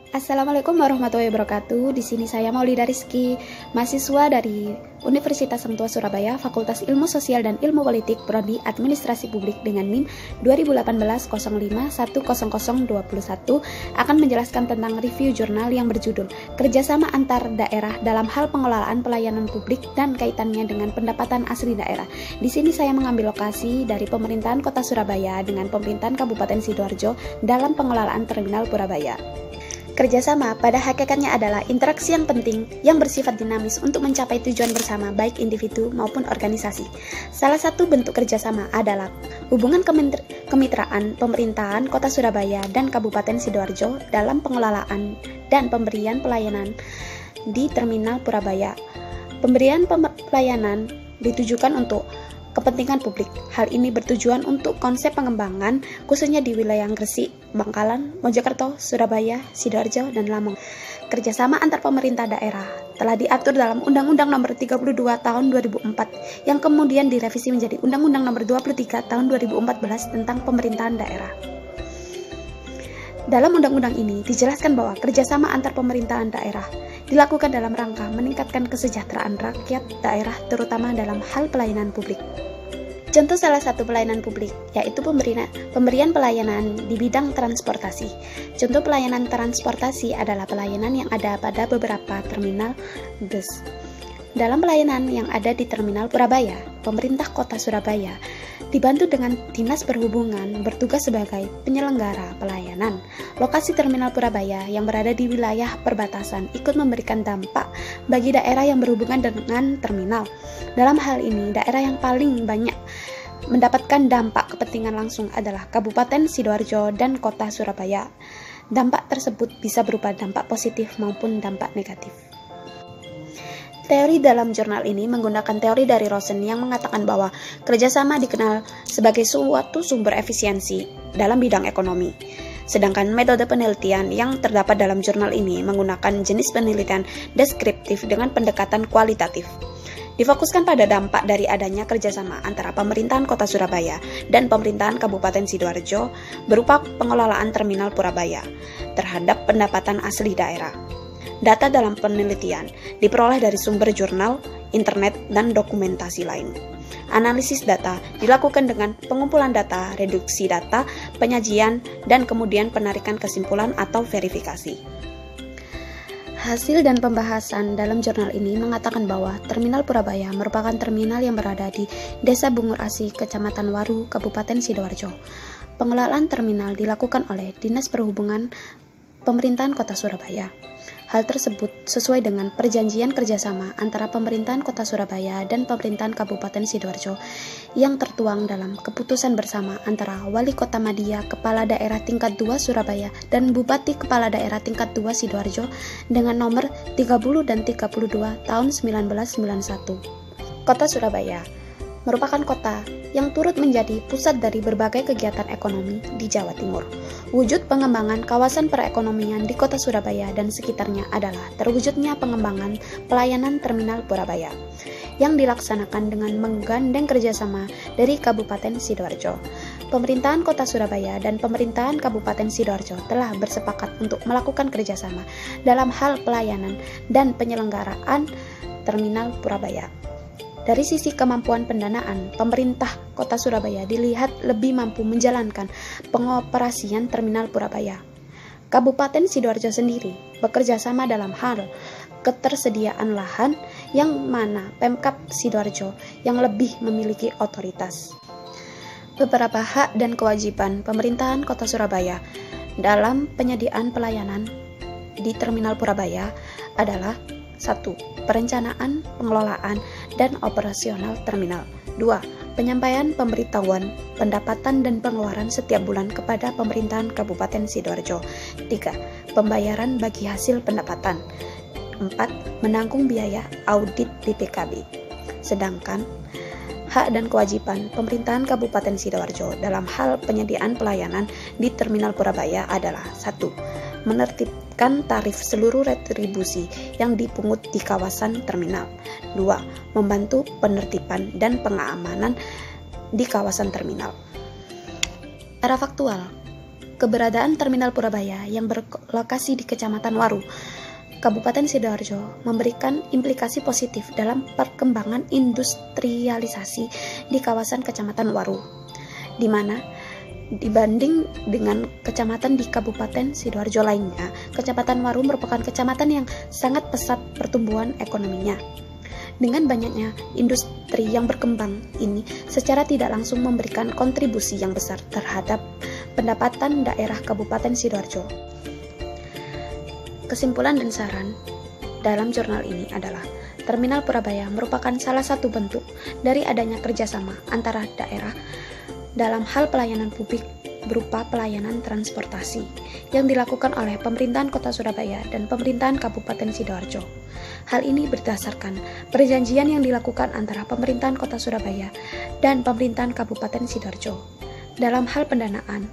Assalamualaikum warahmatullahi wabarakatuh. Di sini saya Maulida Rizky, mahasiswa dari Universitas Hang Tuah Surabaya, Fakultas Ilmu Sosial dan Ilmu Politik, Prodi Administrasi Publik dengan NIM 2018-05-10021 akan menjelaskan tentang review jurnal yang berjudul Kerjasama Antar Daerah dalam Hal Pengelolaan Pelayanan Publik dan Kaitannya dengan Pendapatan Asli Daerah. Di sini saya mengambil lokasi dari pemerintahan Kota Surabaya dengan pemerintahan Kabupaten Sidoarjo dalam pengelolaan Terminal Purabaya. Kerjasama pada hakikatnya adalah interaksi yang penting yang bersifat dinamis untuk mencapai tujuan bersama baik individu maupun organisasi. Salah satu bentuk kerjasama adalah hubungan kemitraan pemerintahan Kota Surabaya dan Kabupaten Sidoarjo dalam pengelolaan dan pemberian pelayanan di Terminal Purabaya. Pemberian pelayanan ditujukan untuk kepentingan publik. Hal ini bertujuan untuk konsep pengembangan khususnya di wilayah Gresik, Bangkalan, Mojokerto, Surabaya, Sidoarjo, dan Lamongan. Kerjasama antar pemerintah daerah telah diatur dalam Undang-Undang Nomor 32 Tahun 2004 yang kemudian direvisi menjadi Undang-Undang Nomor 23 Tahun 2014 tentang pemerintahan daerah. Dalam undang-undang ini dijelaskan bahwa kerjasama antar pemerintahan daerah dilakukan dalam rangka meningkatkan kesejahteraan rakyat daerah terutama dalam hal pelayanan publik. Contoh salah satu pelayanan publik yaitu pemberian pelayanan di bidang transportasi. Contoh pelayanan transportasi adalah pelayanan yang ada pada beberapa terminal bus. Dalam pelayanan yang ada di Terminal Purabaya, pemerintah Kota Surabaya dibantu dengan Dinas Perhubungan bertugas sebagai penyelenggara pelayanan. Lokasi Terminal Purabaya yang berada di wilayah perbatasan ikut memberikan dampak bagi daerah yang berhubungan dengan terminal. Dalam hal ini, daerah yang paling banyak mendapatkan dampak kepentingan langsung adalah Kabupaten Sidoarjo dan Kota Surabaya. Dampak tersebut bisa berupa dampak positif maupun dampak negatif. Teori dalam jurnal ini menggunakan teori dari Rosen yang mengatakan bahwa kerjasama dikenal sebagai suatu sumber efisiensi dalam bidang ekonomi. Sedangkan metode penelitian yang terdapat dalam jurnal ini menggunakan jenis penelitian deskriptif dengan pendekatan kualitatif. Difokuskan pada dampak dari adanya kerjasama antara pemerintahan Kota Surabaya dan pemerintahan Kabupaten Sidoarjo berupa pengelolaan Terminal Purabaya terhadap pendapatan asli daerah. Data dalam penelitian diperoleh dari sumber jurnal, internet, dan dokumentasi lain. Analisis data dilakukan dengan pengumpulan data, reduksi data, penyajian, dan kemudian penarikan kesimpulan atau verifikasi. Hasil dan pembahasan dalam jurnal ini mengatakan bahwa Terminal Purabaya merupakan terminal yang berada di Desa Bungur Asih, Kecamatan Waru, Kabupaten Sidoarjo. Pengelolaan terminal dilakukan oleh Dinas Perhubungan Pemerintahan Kota Surabaya. Hal tersebut sesuai dengan perjanjian kerjasama antara pemerintahan Kota Surabaya dan pemerintahan Kabupaten Sidoarjo yang tertuang dalam keputusan bersama antara Wali Kota Madia, Kepala Daerah Tingkat 2 Surabaya, dan Bupati Kepala Daerah Tingkat 2 Sidoarjo dengan nomor 30 dan 32 tahun 1991. Kota Surabaya merupakan kota yang turut menjadi pusat dari berbagai kegiatan ekonomi di Jawa Timur. Wujud pengembangan kawasan perekonomian di Kota Surabaya dan sekitarnya adalah terwujudnya pengembangan pelayanan Terminal Purabaya yang dilaksanakan dengan menggandeng kerjasama dari Kabupaten Sidoarjo. Pemerintahan Kota Surabaya dan pemerintahan Kabupaten Sidoarjo telah bersepakat untuk melakukan kerjasama dalam hal pelayanan dan penyelenggaraan Terminal Purabaya. Dari sisi kemampuan pendanaan, pemerintah Kota Surabaya dilihat lebih mampu menjalankan pengoperasian Terminal Purabaya. Kabupaten Sidoarjo sendiri bekerja sama dalam hal ketersediaan lahan yang mana Pemkab Sidoarjo yang lebih memiliki otoritas. Beberapa hak dan kewajiban pemerintahan Kota Surabaya dalam penyediaan pelayanan di Terminal Purabaya adalah 1. Perencanaan, pengelolaan, dan operasional terminal. 2. Penyampaian pemberitahuan, pendapatan dan pengeluaran setiap bulan kepada pemerintahan Kabupaten Sidoarjo. 3. Pembayaran bagi hasil pendapatan. 4. Menanggung biaya audit BPKB. Sedangkan hak dan kewajiban pemerintahan Kabupaten Sidoarjo dalam hal penyediaan pelayanan di Terminal Purabaya adalah 1. Menertibkan tarif seluruh retribusi yang dipungut di kawasan terminal. 2. Membantu penertiban dan pengamanan di kawasan terminal. Secara faktual, Keberadaan Terminal Purabaya yang berlokasi di Kecamatan Waru, Kabupaten Sidoarjo memberikan implikasi positif dalam perkembangan industrialisasi di kawasan Kecamatan Waru, di mana dibanding dengan kecamatan di Kabupaten Sidoarjo lainnya, Kecamatan Waru merupakan kecamatan yang sangat pesat pertumbuhan ekonominya. Dengan banyaknya industri yang berkembang ini secara tidak langsung memberikan kontribusi yang besar terhadap pendapatan daerah Kabupaten Sidoarjo. Kesimpulan dan saran dalam jurnal ini adalah Terminal Purabaya merupakan salah satu bentuk dari adanya kerjasama antara daerah dalam hal pelayanan publik berupa pelayanan transportasi yang dilakukan oleh pemerintahan Kota Surabaya dan pemerintahan Kabupaten Sidoarjo. Hal ini berdasarkan perjanjian yang dilakukan antara pemerintahan Kota Surabaya dan pemerintahan Kabupaten Sidoarjo. Dalam hal pendanaan,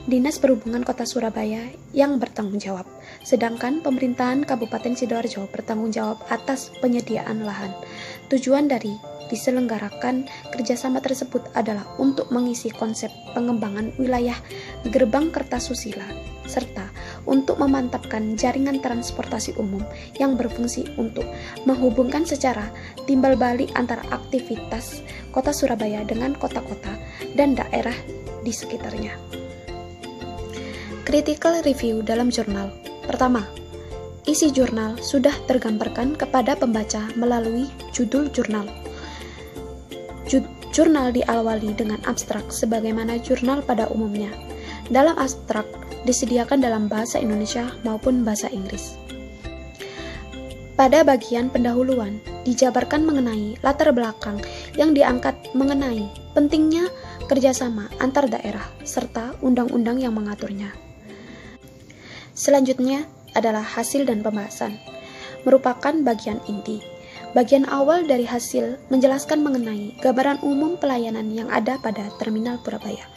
Dinas Perhubungan Kota Surabaya yang bertanggung jawab, sedangkan pemerintahan Kabupaten Sidoarjo bertanggung jawab atas penyediaan lahan. Tujuan dari diselenggarakan kerjasama tersebut adalah untuk mengisi konsep pengembangan wilayah gerbang Kertasusila, serta untuk memantapkan jaringan transportasi umum yang berfungsi untuk menghubungkan secara timbal balik antara aktivitas Kota Surabaya dengan kota-kota dan daerah di sekitarnya. Critical review dalam jurnal. Pertama, isi jurnal sudah tergambarkan kepada pembaca melalui judul jurnal. Jurnal diawali dengan abstrak sebagaimana jurnal pada umumnya. Dalam abstrak disediakan dalam bahasa Indonesia maupun bahasa Inggris. Pada bagian pendahuluan dijabarkan mengenai latar belakang yang diangkat mengenai pentingnya kerjasama antar daerah serta undang-undang yang mengaturnya. Selanjutnya adalah hasil dan pembahasan, merupakan bagian inti. Bagian awal dari hasil menjelaskan mengenai gambaran umum pelayanan yang ada pada Terminal Purabaya,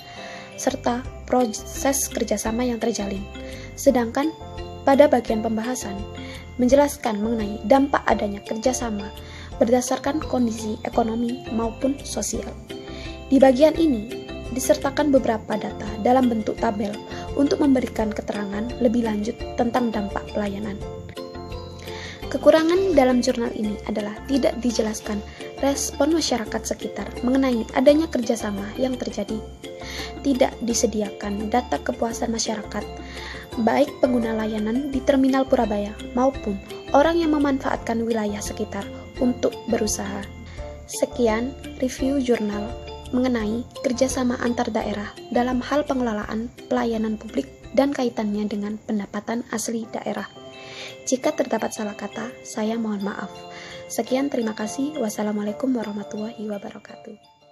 serta proses kerjasama yang terjalin. Sedangkan pada bagian pembahasan, menjelaskan mengenai dampak adanya kerjasama berdasarkan kondisi ekonomi maupun sosial. Di bagian ini, disertakan beberapa data dalam bentuk tabel untuk memberikan keterangan lebih lanjut tentang dampak pelayanan. Kekurangan dalam jurnal ini adalah tidak dijelaskan respon masyarakat sekitar mengenai adanya kerjasama yang terjadi. Tidak disediakan data kepuasan masyarakat, baik pengguna layanan di Terminal Purabaya maupun orang yang memanfaatkan wilayah sekitar untuk berusaha. Sekian review jurnal mengenai kerjasama antar daerah dalam hal pengelolaan pelayanan publik dan kaitannya dengan pendapatan asli daerah. Jika terdapat salah kata, saya mohon maaf. Sekian, terima kasih. Wassalamualaikum warahmatullahi wabarakatuh.